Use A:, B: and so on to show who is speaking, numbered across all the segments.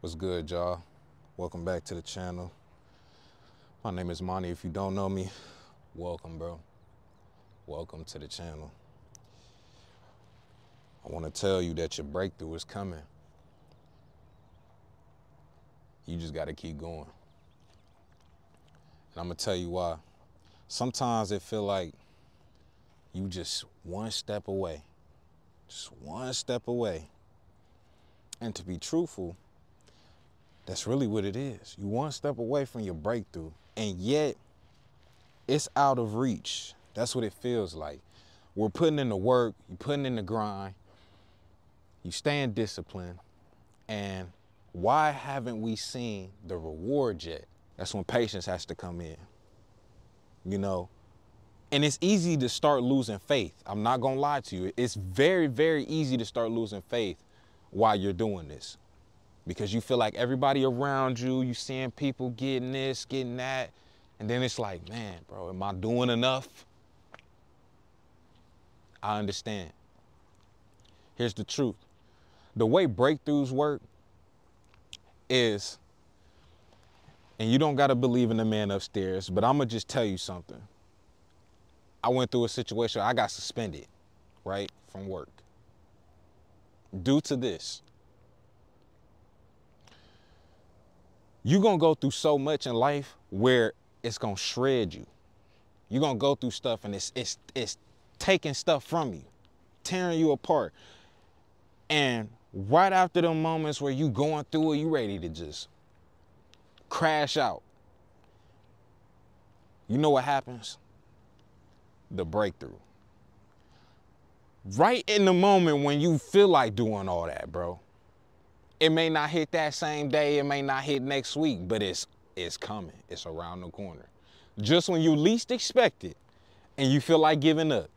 A: What's good, y'all? Welcome back to the channel. My name is Monty. If you don't know me, welcome, bro. Welcome to the channel. I want to tell you that your breakthrough is coming. You just got to keep going. And I'm going to tell you why. Sometimes it feel like you just one step away. Just one step away. And to be truthful, that's really what it is. You one step away from your breakthrough, and yet it's out of reach. That's what it feels like. We're putting in the work, you're putting in the grind, you staying disciplined, and why haven't we seen the reward yet? That's when patience has to come in, you know? And it's easy to start losing faith. I'm not gonna lie to you. It's very, very easy to start losing faith while you're doing this. Because you feel like everybody around you, you seeing people getting this, getting that. And then it's like, man, bro, am I doing enough? I understand. Here's the truth. The way breakthroughs work is, and you don't got to believe in the man upstairs, but I'm going to just tell you something. I went through a situation, I got suspended, right, from work. Due to this. You're going to go through so much in life where it's going to shred you. You're going to go through stuff and it's taking stuff from you, tearing you apart. And right after the moments where you going through it, you ready to just crash out. You know what happens? The breakthrough. Right in the moment when you feel like doing all that, bro. It may not hit that same day, it may not hit next week, but it's coming. It's around the corner. Just when you least expect it and you feel like giving up.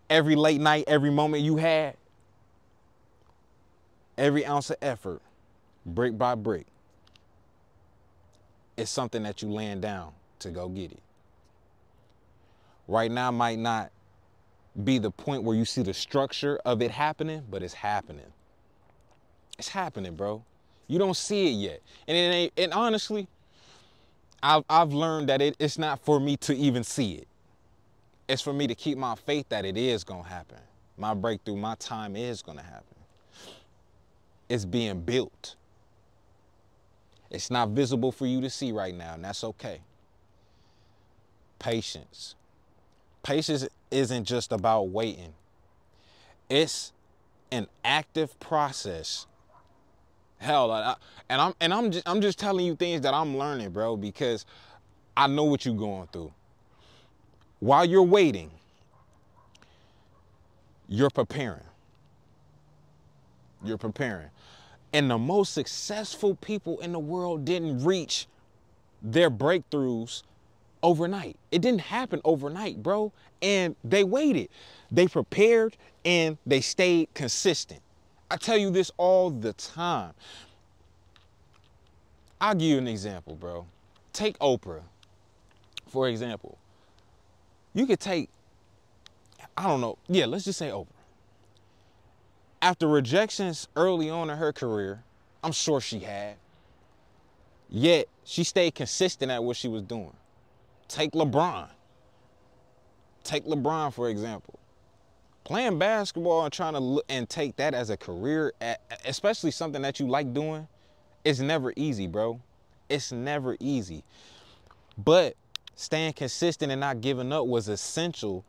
A: Every late night, every moment you had, every ounce of effort, brick by brick, it's something that you laying down to go get it. Right now might not be the point where you see the structure of it happening, but it's happening. It's happening, bro. You don't see it yet. And it ain't, and honestly, I've learned that it's not for me to even see it. It's for me to keep my faith that it is gonna happen. My breakthrough, my time is gonna happen. It's being built. It's not visible for you to see right now, and that's okay. Patience. Patience isn't just about waiting. It's an active process. Hell, I'm just telling you things that I'm learning, bro, because I know what you're going through. While you're waiting, you're preparing. You're preparing. And the most successful people in the world didn't reach their breakthroughs overnight. It didn't happen overnight, bro. And they waited. They prepared and they stayed consistent. I tell you this all the time. I'll give you an example, bro. Take Oprah, for example. You could take, I don't know, yeah, let's just say Oprah. After rejections early on in her career, I'm sure she had, yet she stayed consistent at what she was doing. Take LeBron. Take LeBron, for example. Playing basketball and trying to look and take that as a career, especially something that you like doing, it's never easy, bro. It's never easy. But staying consistent and not giving up was essential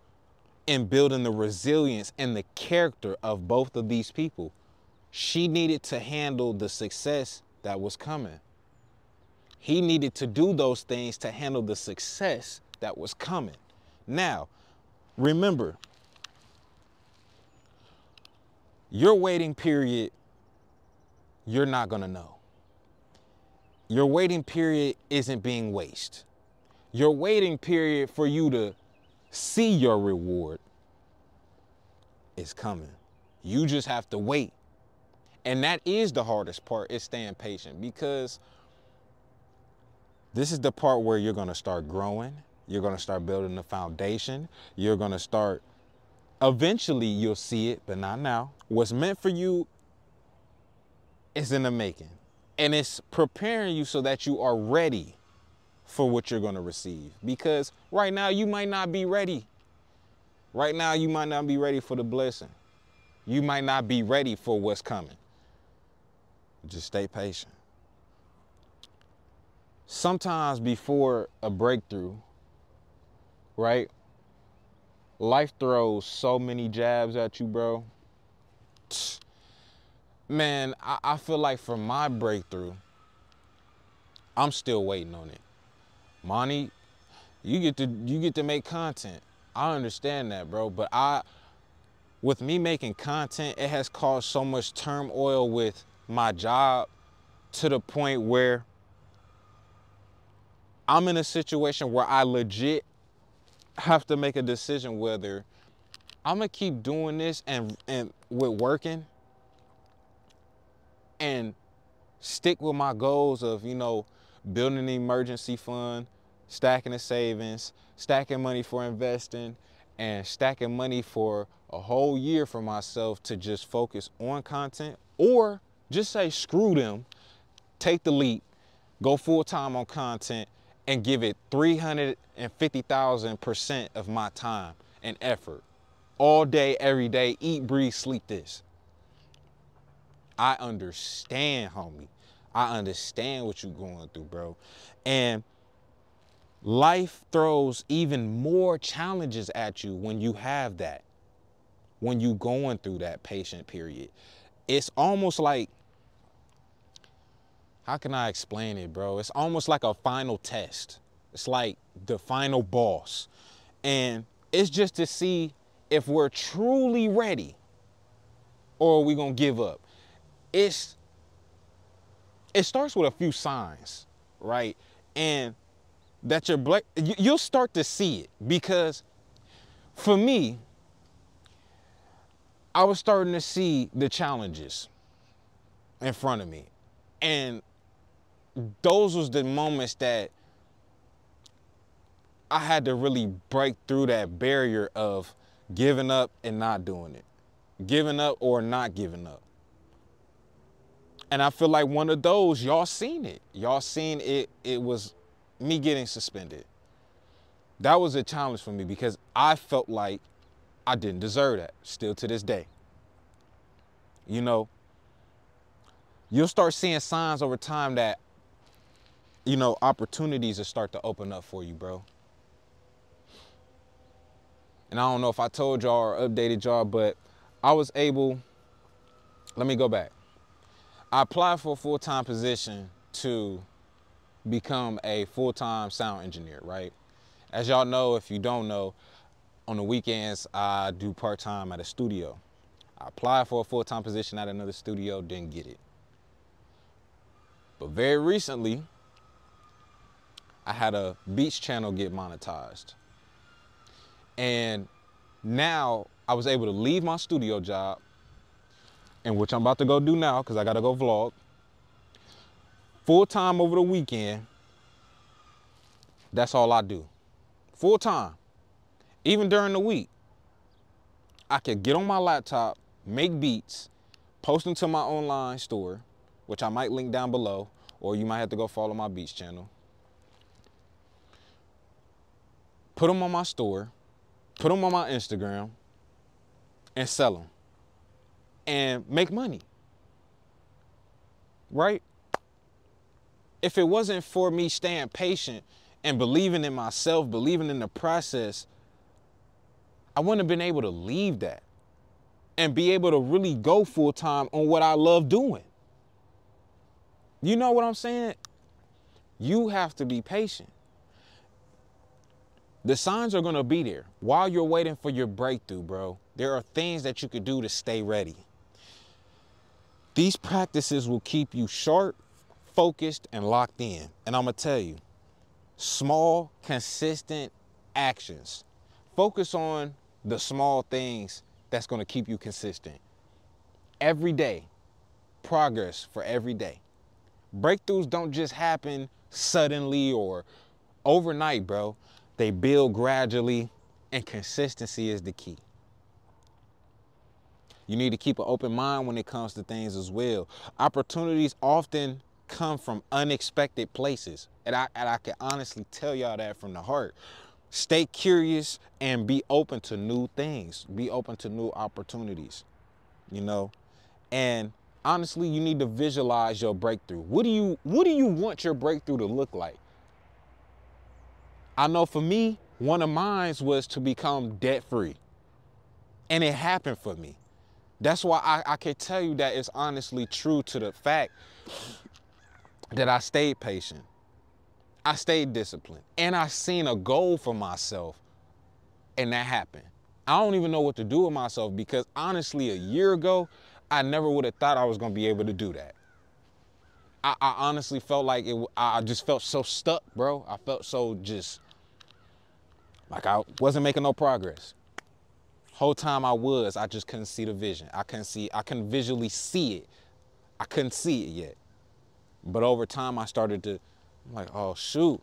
A: in building the resilience and the character of both of these people. She needed to handle the success that was coming. He needed to do those things to handle the success that was coming. Now, remember, your waiting period, you're not gonna know. Your waiting period isn't being wasted. Your waiting period for you to see your reward is coming. You just have to wait. And that is the hardest part, is staying patient, because this is the part where you're gonna start growing. You're gonna start building the foundation. You're gonna start, eventually you'll see it, but not now. What's meant for you is in the making. And it's preparing you so that you are ready for what you're going to receive. Because right now you might not be ready. Right now you might not be ready for the blessing. You might not be ready for what's coming. Just stay patient. Sometimes before a breakthrough, right? Life throws so many jabs at you, bro. Man, I feel like for my breakthrough, I'm still waiting on it. Monty, you get to make content. I understand that, bro. But with me making content, it has caused so much turmoil with my job to the point where I'm in a situation where I legit have to make a decision whether I'm gonna keep doing this and with working and stick with my goals of, you know, building an emergency fund, stacking the savings, stacking money for investing, and stacking money for a whole year for myself to just focus on content, or just say screw them, take the leap, go full time on content, and give it 350,000% of my time and effort all day, every day, eat, breathe, sleep this. I understand, homie. I understand what you're going through, bro. And life throws even more challenges at you when you have that, when you going through that patient period. It's almost like, how can I explain it, bro? It's almost like a final test. It's like the final boss. And it's just to see if we're truly ready or are we gonna give up. It starts with a few signs, right? And that you'll start to see it, because for me, I was starting to see the challenges in front of me. And those was the moments that I had to really break through that barrier of giving up and not doing it. Giving up or not giving up. And I feel like one of those, y'all seen it. Y'all seen it. It was me getting suspended. That was a challenge for me because I felt like I didn't deserve that, still to this day. You know, you'll start seeing signs over time that, you know, opportunities will start to open up for you, bro. And I don't know if I told y'all or updated y'all, but I was able, let me go back. I applied for a full-time position to become a full-time sound engineer, right? As y'all know, if you don't know, on the weekends, I do part-time at a studio. I applied for a full-time position at another studio, didn't get it. But very recently, I had a beach channel get monetized. And now I was able to leave my studio job, and which I'm about to go do now because I got to go vlog, full-time over the weekend. That's all I do. Full-time. Even during the week, I could get on my laptop, make beats, post them to my online store, which I might link down below, or you might have to go follow my beats channel. Put them on my store, put them on my Instagram, and sell them. And make money. Right? If it wasn't for me staying patient and believing in myself, believing in the process, I wouldn't have been able to leave that and be able to really go full time on what I love doing. You know what I'm saying? You have to be patient. The signs are going to be there. While you're waiting for your breakthrough, bro, there are things that you could do to stay ready. These practices will keep you sharp, focused, and locked in. And I'm going to tell you, small, consistent actions. Focus on the small things that's going to keep you consistent. Every day, progress for every day. Breakthroughs don't just happen suddenly or overnight, bro. They build gradually, and consistency is the key. You need to keep an open mind when it comes to things as well. Opportunities often come from unexpected places. And I can honestly tell y'all that from the heart. Stay curious and be open to new things. Be open to new opportunities, you know? And honestly, you need to visualize your breakthrough. What do you want your breakthrough to look like? I know for me, one of mine was to become debt-free. And it happened for me. That's why I can tell you that it's honestly true to the fact that I stayed patient. I stayed disciplined. And I seen a goal for myself. And that happened. I don't even know what to do with myself because honestly, a year ago, I never would have thought I was going to be able to do that. I honestly felt like I just felt so stuck, bro. I felt so just like I wasn't making no progress. Whole time I just couldn't see the vision. I couldn't visually see it. I couldn't see it yet. But over time I started to, I'm like, oh shoot,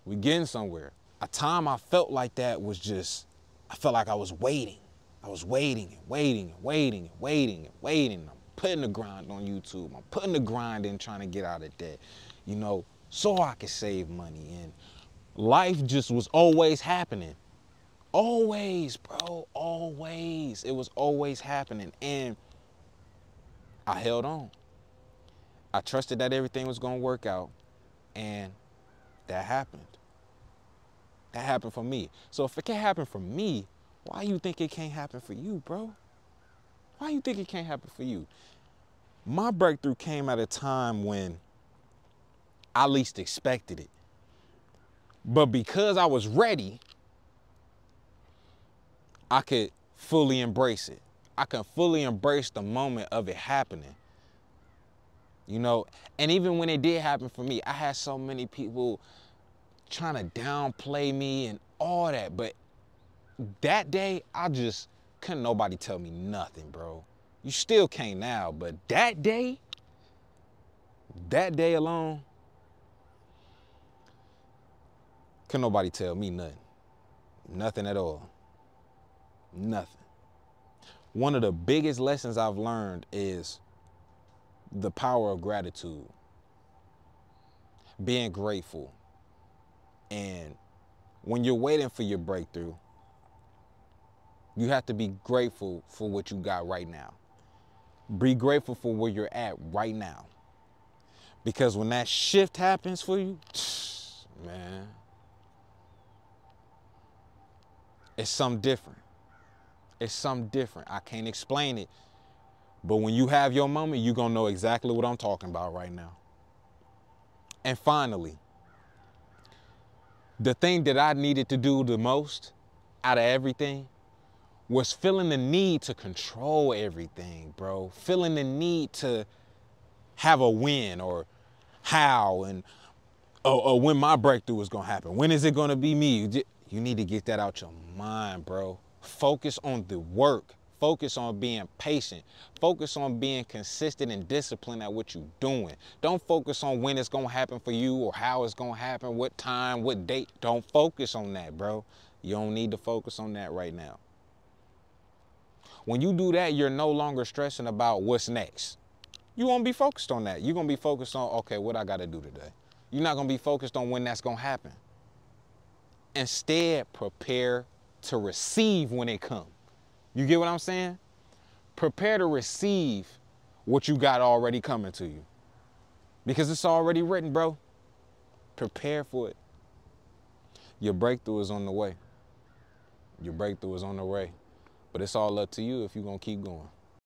A: we getting somewhere. A time I felt like that was just, I felt like I was waiting. I was waiting and waiting and waiting and waiting and waiting. I'm putting the grind on YouTube. I'm putting the grind in trying to get out of debt, you know, so I could save money. And life just was always happening. Always, bro, always. It was always happening. And I held on. I trusted that everything was going to work out. And that happened. That happened for me. So if it can happen for me, why you think it can't happen for you, bro? Why you think it can't happen for you? My breakthrough came at a time when I least expected it. But because I was ready, I could fully embrace it. I can fully embrace the moment of it happening. You know, and even when it did happen for me, I had so many people trying to downplay me and all that. But that day, I just couldn't nobody tell me nothing, bro. You still can't now, but that day alone, couldn't nobody tell me nothing. Nothing at all. Nothing. One of the biggest lessons I've learned is the power of gratitude. Being grateful. And when you're waiting for your breakthrough, you have to be grateful for what you got right now. Be grateful for where you're at right now. Because when that shift happens for you, man, it's something different. It's something different. I can't explain it. But when you have your moment, you're going to know exactly what I'm talking about right now. And finally, the thing that I needed to do the most out of everything was feeling the need to control everything, bro. Feeling the need to have a win or how and or when my breakthrough is going to happen. When is it going to be me? You need to get that out your mind, bro. Focus on the work. Focus on being patient. Focus on being consistent and disciplined at what you're doing. Don't focus on when it's going to happen for you or how it's going to happen, what time, what date. Don't focus on that, bro. You don't need to focus on that right now. When you do that, you're no longer stressing about what's next. You won't be focused on that. You're going to be focused on, okay, what I got to do today. You're not going to be focused on when that's going to happen. Instead, prepare to receive when it comes. You get what I'm saying? Prepare to receive what you got already coming to you. Because it's already written, bro. Prepare for it. Your breakthrough is on the way. Your breakthrough is on the way. But it's all up to you if you're going to keep going.